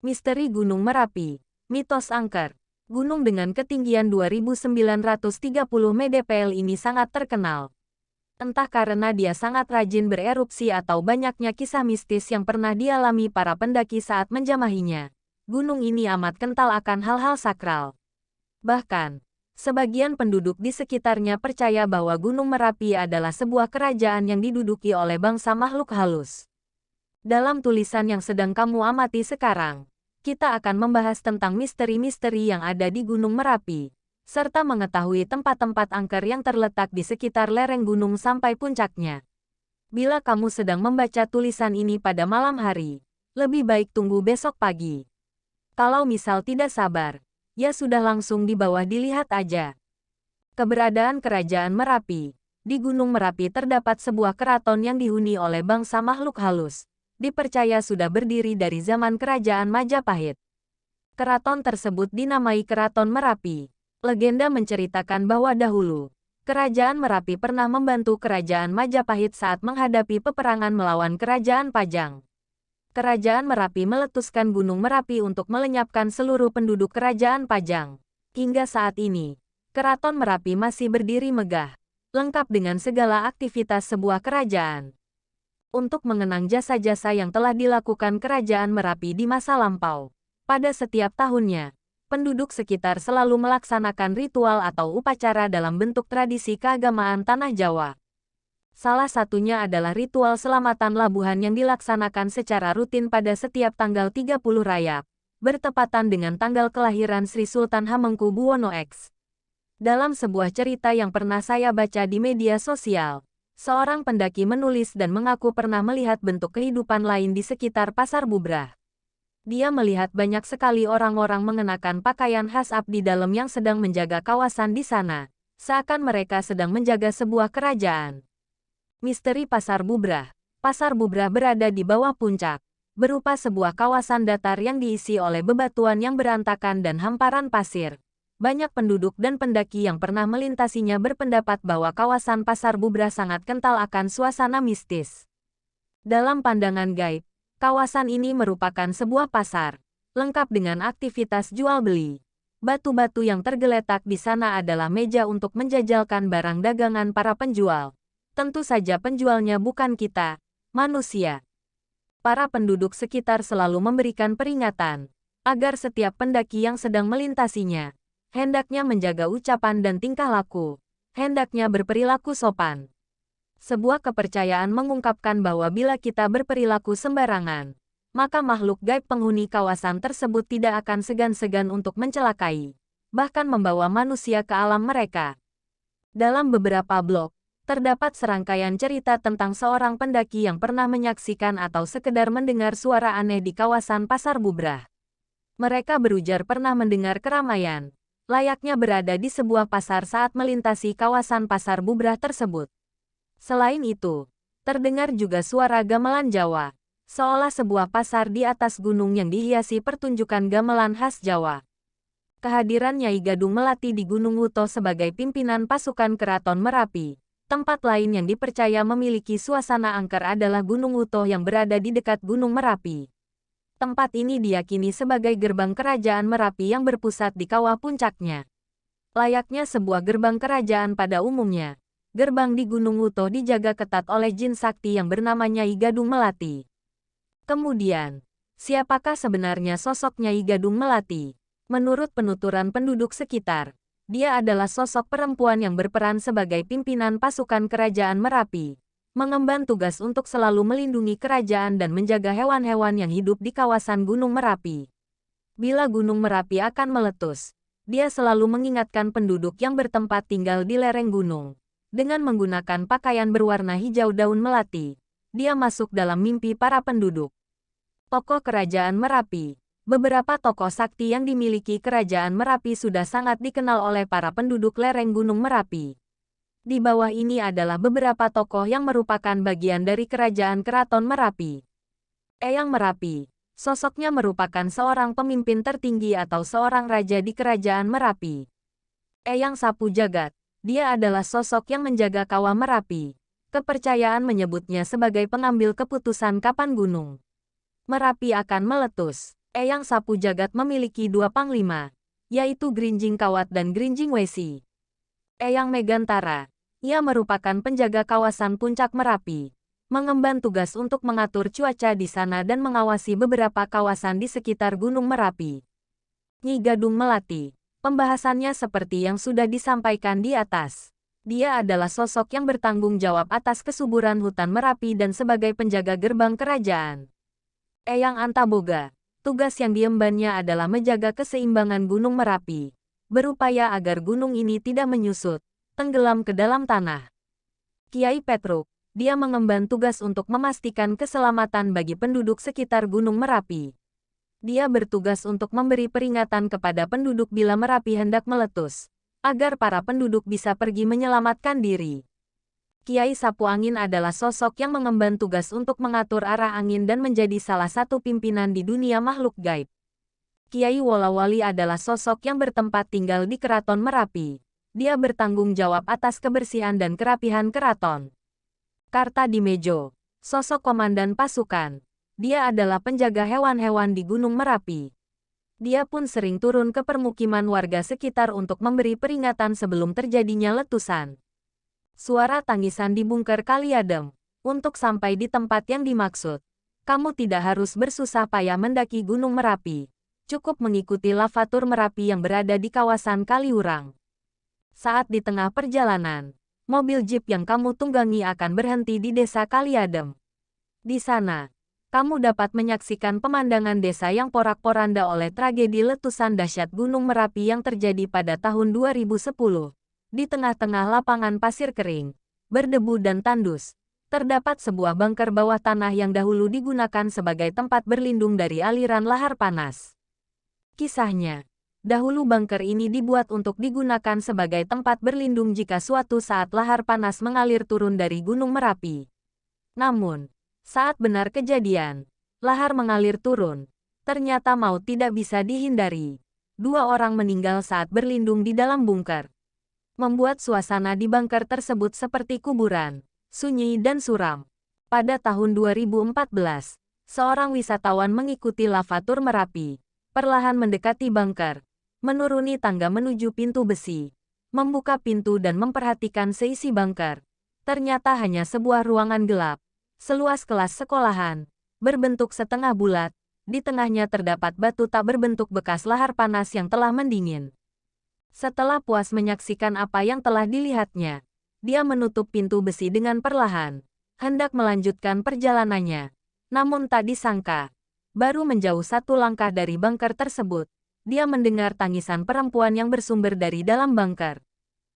Misteri Gunung Merapi. Mitos angker. Gunung dengan ketinggian 2.930 mdpl ini sangat terkenal. Entah karena dia sangat rajin bererupsi atau banyaknya kisah mistis yang pernah dialami para pendaki saat menjamahinya. Gunung ini amat kental akan hal-hal sakral. Bahkan, sebagian penduduk di sekitarnya percaya bahwa Gunung Merapi adalah sebuah kerajaan yang diduduki oleh bangsa makhluk halus. Dalam tulisan yang sedang kamu amati sekarang, kita akan membahas tentang misteri-misteri yang ada di Gunung Merapi, serta mengetahui tempat-tempat angker yang terletak di sekitar lereng gunung sampai puncaknya. Bila kamu sedang membaca tulisan ini pada malam hari, lebih baik tunggu besok pagi. Kalau misal tidak sabar, ya sudah langsung di bawah dilihat aja. Keberadaan Kerajaan Merapi. Di Gunung Merapi terdapat sebuah keraton yang dihuni oleh bangsa makhluk halus. Dipercaya sudah berdiri dari zaman Kerajaan Majapahit. Keraton tersebut dinamai Keraton Merapi. Legenda menceritakan bahwa dahulu, Kerajaan Merapi pernah membantu Kerajaan Majapahit saat menghadapi peperangan melawan Kerajaan Pajang. Kerajaan Merapi meletuskan Gunung Merapi untuk melenyapkan seluruh penduduk Kerajaan Pajang. Hingga saat ini, Keraton Merapi masih berdiri megah, lengkap dengan segala aktivitas sebuah kerajaan. Untuk mengenang jasa-jasa yang telah dilakukan Kerajaan Merapi di masa lampau. Pada setiap tahunnya, penduduk sekitar selalu melaksanakan ritual atau upacara dalam bentuk tradisi keagamaan Tanah Jawa. Salah satunya adalah ritual selamatan labuhan yang dilaksanakan secara rutin pada setiap tanggal 30 Rayap, bertepatan dengan tanggal kelahiran Sri Sultan Hamengkubuwono X. Dalam sebuah cerita yang pernah saya baca di media sosial, seorang pendaki menulis dan mengaku pernah melihat bentuk kehidupan lain di sekitar Pasar Bubrah. Dia melihat banyak sekali orang-orang mengenakan pakaian khas abdi dalam yang sedang menjaga kawasan di sana, seakan mereka sedang menjaga sebuah kerajaan. Misteri Pasar Bubrah. Pasar Bubrah berada di bawah puncak, berupa sebuah kawasan datar yang diisi oleh bebatuan yang berantakan dan hamparan pasir. Banyak penduduk dan pendaki yang pernah melintasinya berpendapat bahwa kawasan Pasar Bubrah sangat kental akan suasana mistis. Dalam pandangan gaib, kawasan ini merupakan sebuah pasar, lengkap dengan aktivitas jual-beli. Batu-batu yang tergeletak di sana adalah meja untuk menjajalkan barang dagangan para penjual. Tentu saja penjualnya bukan kita, manusia. Para penduduk sekitar selalu memberikan peringatan, agar setiap pendaki yang sedang melintasinya, hendaknya menjaga ucapan dan tingkah laku, hendaknya berperilaku sopan. Sebuah kepercayaan mengungkapkan bahwa bila kita berperilaku sembarangan, maka makhluk gaib penghuni kawasan tersebut tidak akan segan-segan untuk mencelakai, bahkan membawa manusia ke alam mereka. Dalam beberapa blog, terdapat serangkaian cerita tentang seorang pendaki yang pernah menyaksikan atau sekedar mendengar suara aneh di kawasan Pasar Bubrah. Mereka berujar pernah mendengar keramaian, layaknya berada di sebuah pasar saat melintasi kawasan Pasar Bubrah tersebut. Selain itu, terdengar juga suara gamelan Jawa, seolah sebuah pasar di atas gunung yang dihiasi pertunjukan gamelan khas Jawa. Kehadiran Nyai Gadung Melati di Gunung Wuto sebagai pimpinan pasukan Keraton Merapi. Tempat lain yang dipercaya memiliki suasana angker adalah Gunung Wuto yang berada di dekat Gunung Merapi. Tempat ini diyakini sebagai gerbang Kerajaan Merapi yang berpusat di kawah puncaknya. Layaknya sebuah gerbang kerajaan pada umumnya, gerbang di Gunung Wuto dijaga ketat oleh jin sakti yang bernama Nyai Gadung Melati. Kemudian, siapakah sebenarnya sosok Nyai Gadung Melati? Menurut penuturan penduduk sekitar, dia adalah sosok perempuan yang berperan sebagai pimpinan pasukan Kerajaan Merapi, mengemban tugas untuk selalu melindungi kerajaan dan menjaga hewan-hewan yang hidup di kawasan Gunung Merapi. Bila Gunung Merapi akan meletus, dia selalu mengingatkan penduduk yang bertempat tinggal di lereng gunung. Dengan menggunakan pakaian berwarna hijau daun melati, dia masuk dalam mimpi para penduduk. Tokoh Kerajaan Merapi. Beberapa tokoh sakti yang dimiliki Kerajaan Merapi sudah sangat dikenal oleh para penduduk lereng Gunung Merapi. Di bawah ini adalah beberapa tokoh yang merupakan bagian dari Kerajaan Keraton Merapi. Eyang Merapi. Sosoknya merupakan seorang pemimpin tertinggi atau seorang raja di Kerajaan Merapi. Eyang Sapu Jagat. Dia adalah sosok yang menjaga kawah Merapi. Kepercayaan menyebutnya sebagai pengambil keputusan kapan gunung Merapi akan meletus. Eyang Sapu Jagat memiliki dua panglima, yaitu Grinjing Kawat dan Grinjing Wesi. Eyang Megantara, ia merupakan penjaga kawasan Puncak Merapi, mengemban tugas untuk mengatur cuaca di sana dan mengawasi beberapa kawasan di sekitar Gunung Merapi. Nyi Gadung Melati, pembahasannya seperti yang sudah disampaikan di atas. Dia adalah sosok yang bertanggung jawab atas kesuburan hutan Merapi dan sebagai penjaga gerbang kerajaan. Eyang Antaboga, tugas yang diembannya adalah menjaga keseimbangan Gunung Merapi, berupaya agar gunung ini tidak menyusut, tenggelam ke dalam tanah. Kiai Petruk, dia mengemban tugas untuk memastikan keselamatan bagi penduduk sekitar Gunung Merapi. Dia bertugas untuk memberi peringatan kepada penduduk bila Merapi hendak meletus, agar para penduduk bisa pergi menyelamatkan diri. Kiai Sapu Angin adalah sosok yang mengemban tugas untuk mengatur arah angin dan menjadi salah satu pimpinan di dunia makhluk gaib. Kiai Wolawali adalah sosok yang bertempat tinggal di Keraton Merapi. Dia bertanggung jawab atas kebersihan dan kerapihan keraton. Kartadimejo, sosok komandan pasukan. Dia adalah penjaga hewan-hewan di Gunung Merapi. Dia pun sering turun ke permukiman warga sekitar untuk memberi peringatan sebelum terjadinya letusan. Suara tangisan di bunker kali adem. Untuk sampai di tempat yang dimaksud, kamu tidak harus bersusah payah mendaki Gunung Merapi. Cukup mengikuti lavatur Merapi yang berada di kawasan Kaliurang. Saat di tengah perjalanan, mobil jeep yang kamu tunggangi akan berhenti di desa Kaliadem. Di sana, kamu dapat menyaksikan pemandangan desa yang porak-poranda oleh tragedi letusan dahsyat Gunung Merapi yang terjadi pada tahun 2010. Di tengah-tengah lapangan pasir kering, berdebu dan tandus, terdapat sebuah bunker bawah tanah yang dahulu digunakan sebagai tempat berlindung dari aliran lahar panas. Kisahnya, dahulu bunker ini dibuat untuk digunakan sebagai tempat berlindung jika suatu saat lahar panas mengalir turun dari Gunung Merapi. Namun, saat benar kejadian, lahar mengalir turun, ternyata maut tidak bisa dihindari. 2 orang meninggal saat berlindung di dalam bunker. Membuat suasana di bunker tersebut seperti kuburan, sunyi dan suram. Pada tahun 2014, seorang wisatawan mengikuti lavatur Merapi, perlahan mendekati bunker, menuruni tangga menuju pintu besi, membuka pintu dan memperhatikan seisi bunker. Ternyata hanya sebuah ruangan gelap, seluas kelas sekolahan, berbentuk setengah bulat, di tengahnya terdapat batu tak berbentuk bekas lahar panas yang telah mendingin. Setelah puas menyaksikan apa yang telah dilihatnya, dia menutup pintu besi dengan perlahan, hendak melanjutkan perjalanannya. Namun tak disangka, baru menjauh 1 langkah dari bunker tersebut, dia mendengar tangisan perempuan yang bersumber dari dalam bunker.